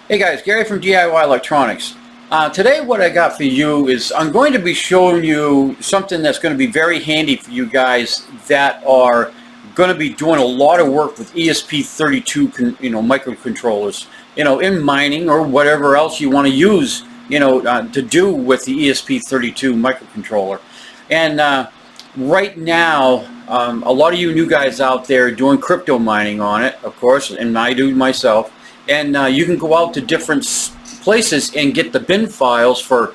Hey guys, Gary from DIY Electronics. Today what I got for you is I'm going to be showing you something that's going to be very handy for you guys that are going to be doing a lot of work with ESP32 microcontrollers, in mining or whatever else you want to use, to do with the ESP32 microcontroller. And right now, a lot of you new guys out there doing crypto mining on it, of course, and I do myself. And you can go out to different places and get the bin files for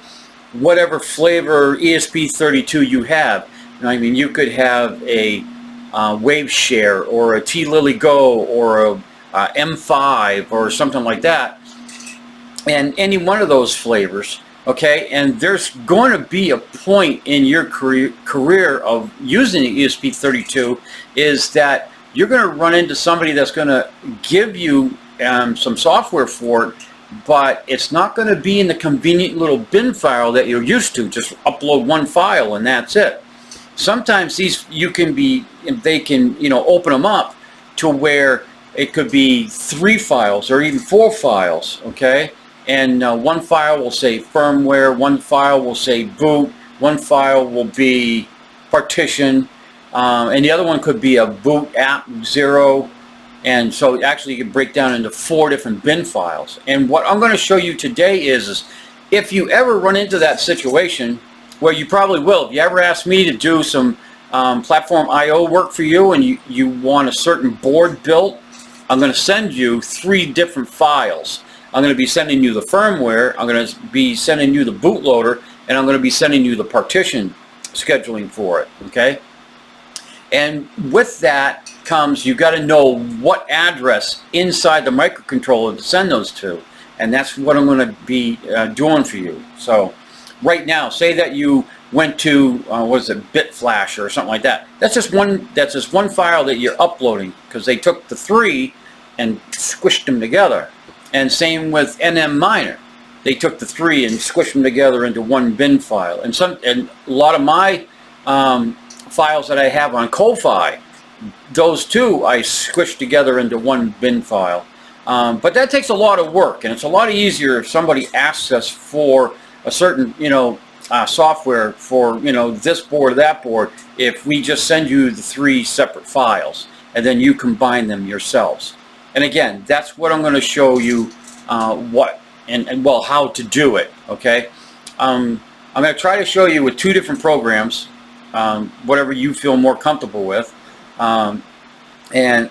whatever flavor ESP32 you have. I mean, you could have a WaveShare or a T-Lily Go or a M5 or something like that, and any one of those flavors. Okay, and there's going to be a point in your career of using the ESP32 is that you're going to run into somebody that's going to give you some software for it, but it's not going to be in the convenient little bin file that you're used to. Just upload one file and that's it. Sometimes they can open them up to where it could be 3 files or even 4 files. Okay. And one file will say firmware, one file will say boot, one file will be partition, and the other one could be a boot app 0. And so actually you can break down into 4 different bin files. And what I'm going to show you today is if you ever run into that situation, well, you probably will. If you ever ask me to do some platform I/O work for you and you want a certain board built, I'm going to send you 3 different files. I'm going to be sending you the firmware, I'm going to be sending you the bootloader, and I'm going to be sending you the partition scheduling for it. Okay? And with that comes, you got to know what address inside the microcontroller to send those to. And that's what I'm going to be doing for you. So right now, say that you went to, what is it, BitFlash or something like that. That's just one file that you're uploading, because they took the 3 and squished them together. And same with NerdMiner. They took the 3 and squished them together into one bin file. And a lot of my files that I have on Ko-Fi, those 2 I squished together into one bin file. But that takes a lot of work, and it's a lot easier if somebody asks us for a certain software for this board or that board, if we just send you the 3 separate files and then you combine them yourselves. And again, that's what I'm going to show you how to do it. Okay, I'm going to try to show you with 2 different programs, whatever you feel more comfortable with, and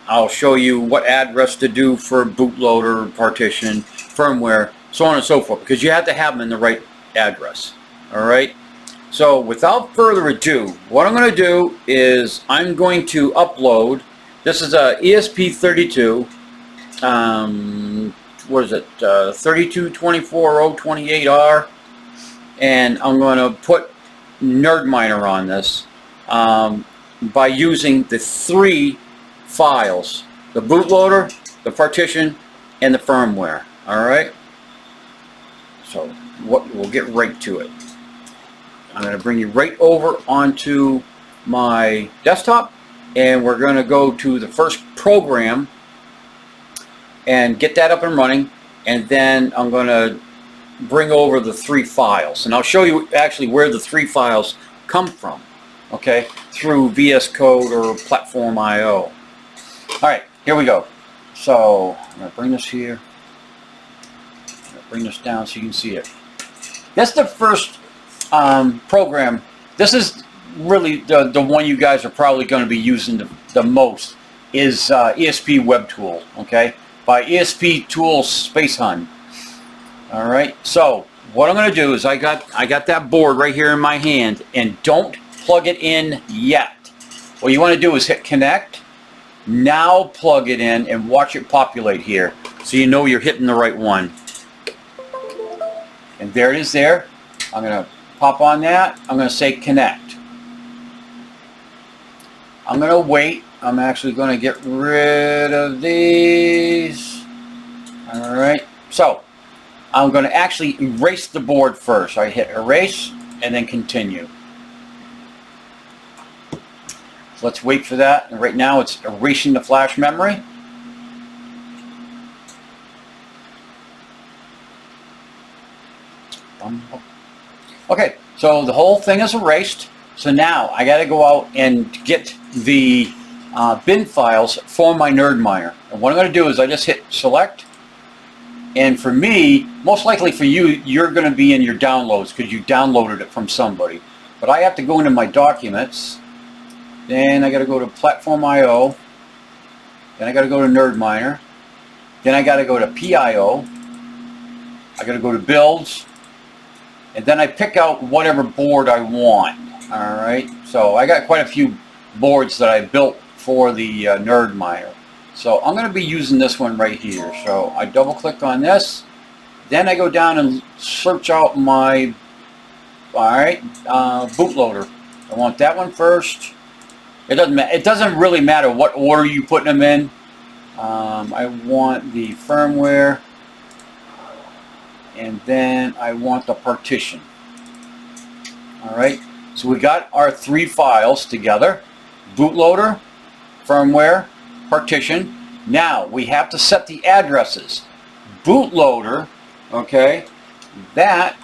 I'll show you what address to do for bootloader, partition, firmware, so on and so forth, because you have to have them in the right address. All right. So without further ado, what I'm going to do is I'm going to upload. This is a ESP32. What is it? 3224028R, and I'm going to put NerdMiner on this by using the 3 files: the bootloader, the partition, and the firmware. All right. So we'll get right to it. I'm going to bring you right over onto my desktop, and we're going to go to the first program and get that up and running, and then I'm going to bring over the 3 files, and I'll show you actually where the 3 files come from, okay, through VS Code or Platform I/O. Alright, here we go. So I'm going to bring this here, I'm going to bring this down so you can see it. That's the first program. This is really the one you guys are probably going to be using the most, is ESP Web Tool, okay, by ESPTool Space Hun. All right, so what I'm going to do is I got that board right here in my hand, and don't plug it in yet. What you want to do is hit connect. Now plug it in and watch it populate here, so you know you're hitting the right one. And there it is there. I'm going to pop on that. I'm going to say connect. I'm going to wait. I'm actually going to get rid of these. All right. So I'm going to actually erase the board first. I hit erase and then continue. So let's wait for that. And right now it's erasing the flash memory. Okay, so the whole thing is erased. So now I got to go out and get the bin files for my NerdMiner. And what I'm going to do is I just hit select. And for me, most likely for you, you're going to be in your downloads because you downloaded it from somebody. But I have to go into my documents. Then I got to go to Platform IO. Then I got to go to NerdMiner. Then I got to go to PIO. I got to go to Builds. And then I pick out whatever board I want. All right. So I got quite a few boards that I built for the NerdMiner. So I'm going to be using this one right here. So I double click on this. Then I go down and search out my, bootloader. I want that one first. It doesn't really matter what order you put them in. I want the firmware. And then I want the partition. All right. So we got our 3 files together. Bootloader, firmware, partition. Now we have to set the addresses. Bootloader, okay, that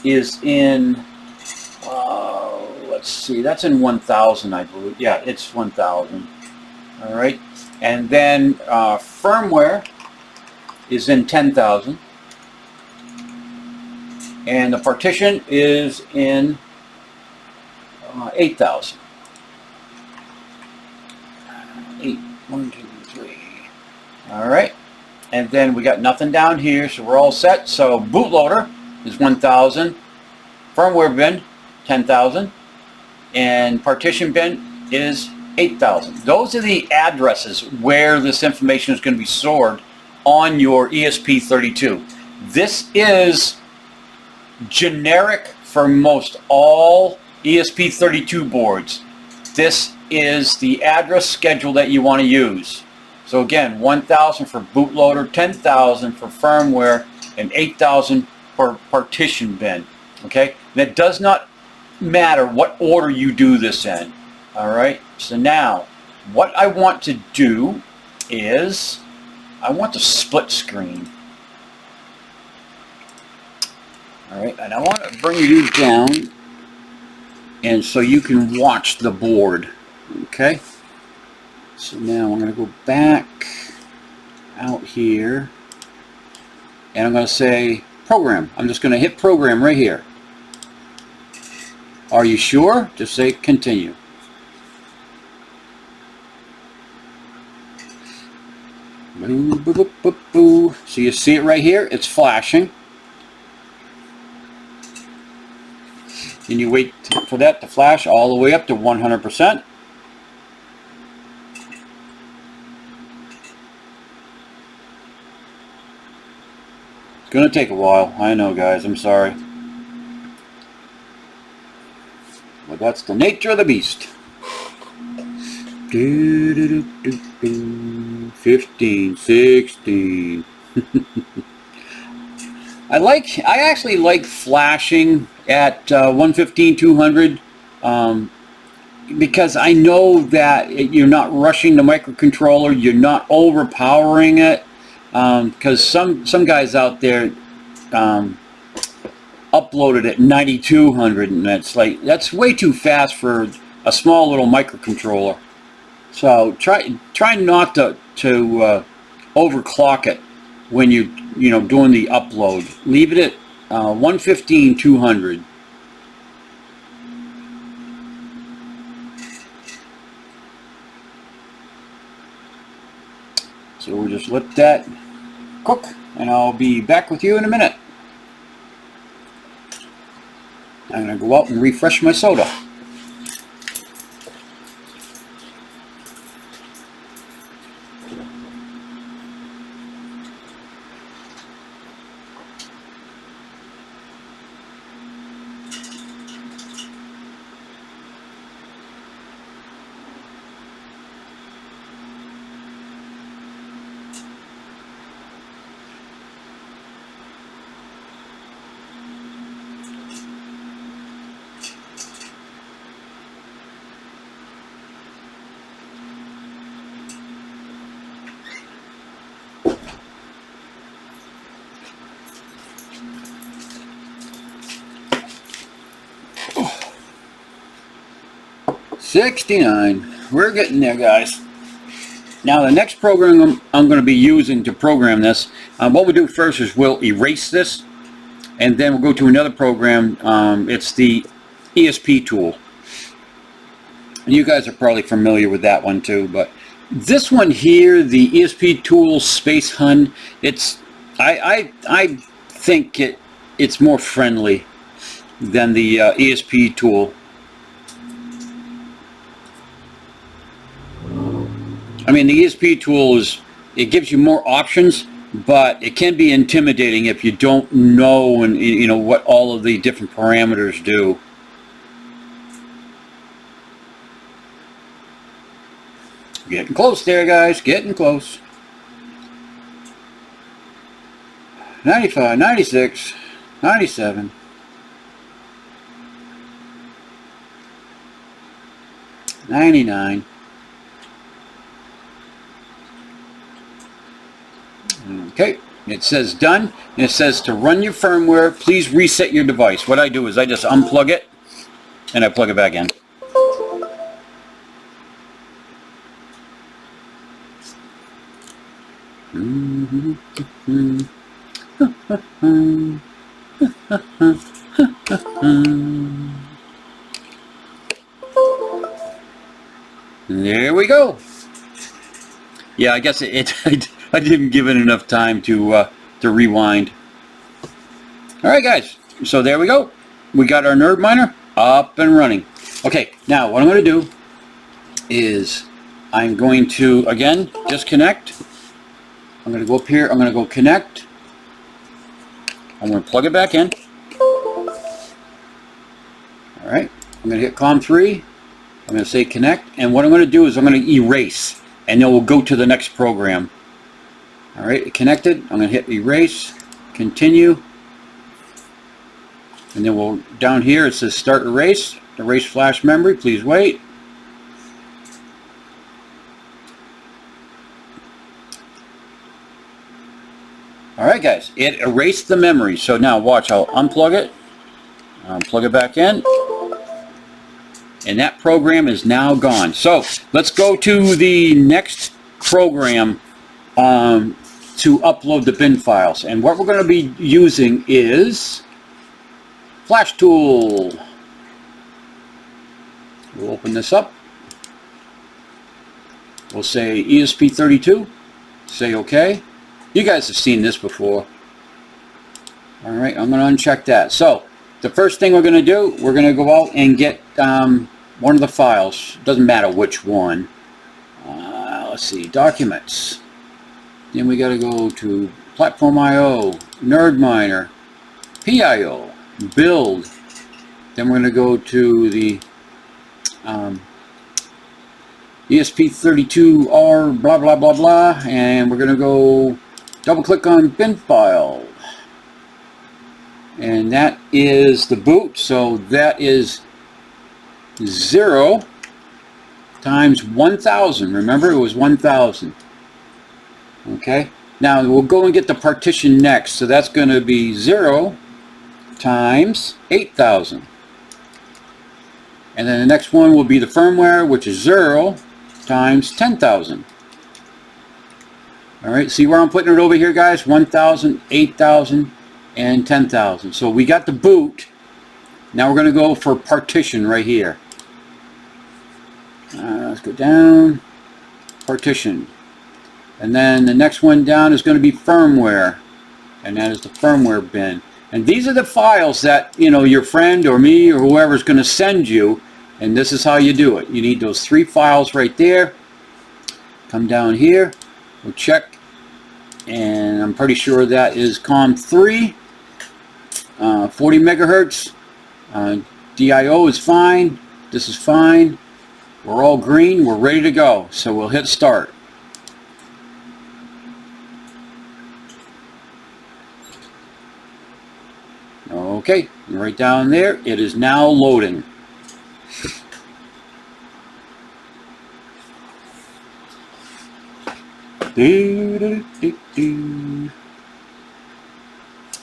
is in, let's see, that's in 1000, I believe. Yeah, it's 1000. All right. And then firmware is in 10,000. And the partition is in 8,000. 8, 1, 2, 3. All right. And then we got nothing down here, so we're all set. So bootloader is 1,000. Firmware bin, 10,000. And partition bin is 8,000. Those are the addresses where this information is going to be stored on your ESP32. This is generic for most all ESP32 boards. This is the address schedule that you want to use. So again, 1,000 for bootloader, 10,000 for firmware, and 8,000 for partition bin. Okay, and it does not matter what order you do this in. All right. So now, what I want to do is I want to split screen. All right, and I want to bring you down, and so you can watch the board. Okay. So now I'm going to go back out here, and I'm going to say program. I'm just going to hit program right here. Are you sure? Just say continue. Boo, boo, boo, boo, boo. So you see it right here? It's flashing. And you wait for that to flash all the way up to 100%. It's going to take a while. I know, guys. I'm sorry. But that's the nature of the beast. 15, 16. I actually like flashing at 115, 200 because I know that you're not rushing the microcontroller, you're not overpowering it, because some guys out there uploaded at 9200, and that's way too fast for a small little microcontroller. So try not to overclock it when you're doing the upload. Leave it at 115, 200. So we'll just let that cook, and I'll be back with you in a minute. I'm going to go out and refresh my soda. 69. We're getting there, guys. Now the next program I'm going to be using to program this, what we'll do first is we'll erase this, and then we'll go to another program. It's the ESPTool. And you guys are probably familiar with that one too, but this one here, the ESPTool Space Hun, I think it's more friendly than the ESPTool. I mean, the ESPTool it gives you more options, but it can be intimidating if you don't know and you know what all of the different parameters do. Getting close there, guys. Getting close. 95, 96, 97. 99. Okay, it says done, and it says to run your firmware, please reset your device. What I do is I just unplug it, and I plug it back in. There we go. Yeah, I guess I didn't give it enough time to rewind. All right, guys. So there we go. We got our NerdMiner up and running. Okay, now what I'm going to do is I'm going to again disconnect. I'm going to go up here. I'm going to go connect. I'm going to plug it back in. All right. I'm going to hit COM3. I'm going to say connect, and what I'm going to do is I'm going to erase, and then we'll go to the next program. All right, connected. I'm going to hit erase, continue, and then we'll down here it says start erase flash memory. Please wait. All right, guys, it erased the memory. So now watch. I'll unplug it, plug it back in. And that program is now gone. So let's go to the next program to upload the bin files. And what we're going to be using is Flash Tool. We'll open this up. We'll say ESP32. Say OK. You guys have seen this before. All right, I'm going to uncheck that. So the first thing we're going to do, we're going to go out and get one of the files. Doesn't matter which one. Let's see, documents. Then we got to go to Platform IO, NerdMiner, PIO, build. Then we're going to go to the ESP32R blah blah blah blah, and we're going to go double click on bin file. And that is the boot, so that is 0 times 1000. Remember, it was 1000. Okay, now we'll go and get the partition next, so that's going to be 0 times 8000. And then the next one will be the firmware, which is 0 times 10,000. All right, see where I'm putting it over here, guys? 1000, 8000, and 10,000. So we got the boot. Now we're going to go for partition right here. Let's go down, partition, and then the next one down is going to be firmware, and that is the firmware bin. And these are the files that, you know, your friend or me or whoever is going to send you, and this is how you do it. You need those 3 files right there. Come down here, we'll check, and I'm pretty sure that is COM3, 40 megahertz. DIO is fine. This is fine. We're all green. We're ready to go. So we'll hit start. Okay, right down there. It is now loading. And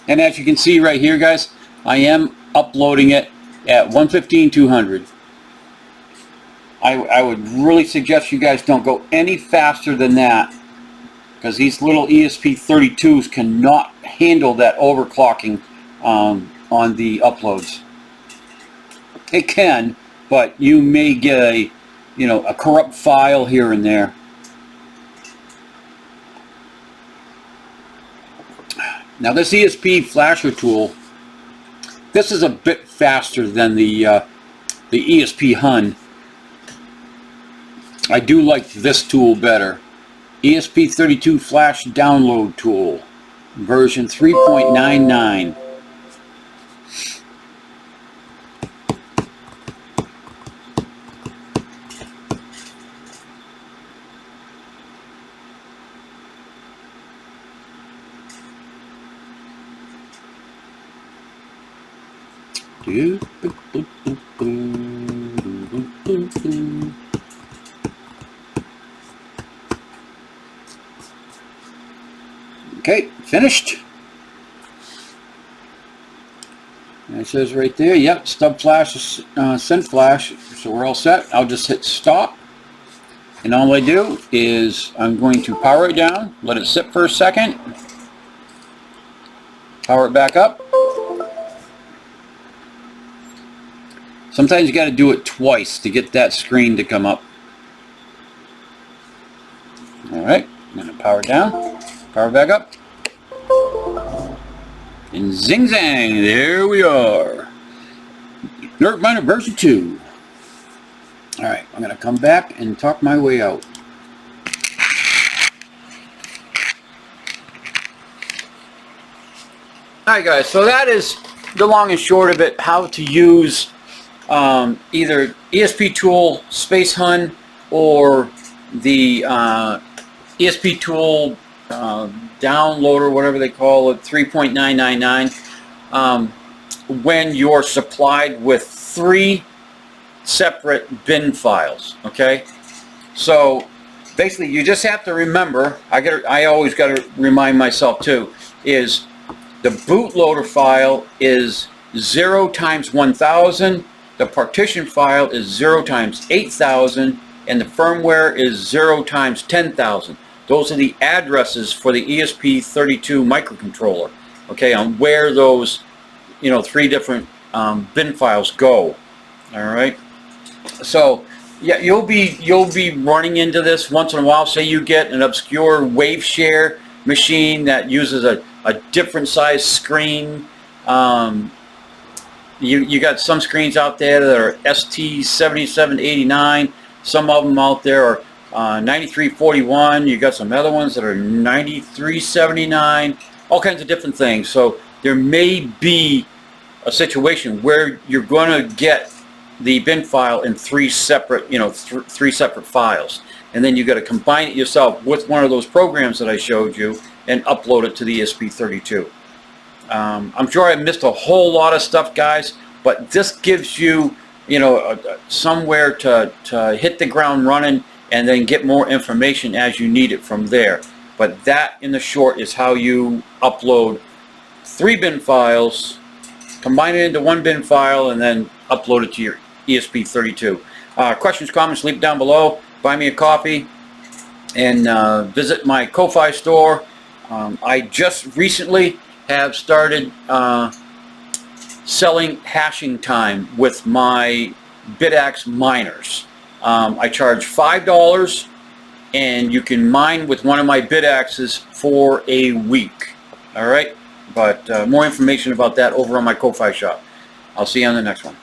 as you can see right here, guys, I am uploading it at 115/200. I would really suggest you guys don't go any faster than that, because these little ESP32s cannot handle that overclocking on the uploads. It can, but you may get a corrupt file here and there. Now this ESP flasher tool, this is a bit faster than the ESP Hun. I do like this tool better. ESP32 flash download tool, version 3.99. Okay, finished. And it says right there, yep, stub flash, send flash, so we're all set. I'll just hit stop. And all I do is I'm going to power it down, let it sit for a second, power it back up. Sometimes you got to do it twice to get that screen to come up. Alright, I'm going to power it down, power it back up. And zing zang, there we are. NerdMiner version 2. Alright, I'm going to come back and talk my way out. Alright guys, so that is the long and short of it, how to use either ESPTool Space Hun or the ESPTool downloader, whatever they call it, 3.999, when you're supplied with 3 separate bin files. Okay, so basically you just have to remember, I always got to remind myself too, is the bootloader file is 0 times 1000, the partition file is 0 times 8000, and the firmware is 0 times 10,000. Those are the addresses for the ESP32 microcontroller, okay, on where those 3 different bin files go. All right, so yeah, you'll be running into this once in a while. Say you get an obscure wave share machine that uses a different size screen. You got some screens out there that are ST7789. Some of them out there are 9341. You got some other ones that are 9379. All kinds of different things. So there may be a situation where you're going to get the bin file in 3 separate, 3 separate files, and then you got to combine it yourself with one of those programs that I showed you and upload it to the ESP32. I'm sure I missed a whole lot of stuff, guys, but this gives you, somewhere to hit the ground running and then get more information as you need it from there. But that, in the short, is how you upload 3 bin files, combine it into 1 bin file, and then upload it to your ESP32. Questions, comments, leave down below. Buy me a coffee and visit my Ko-Fi store. I just recently have started selling hashing time with my BitAxe miners. I charge $5 and you can mine with one of my BitAxes for a week. Alright, but more information about that over on my Ko-Fi shop. I'll see you on the next one.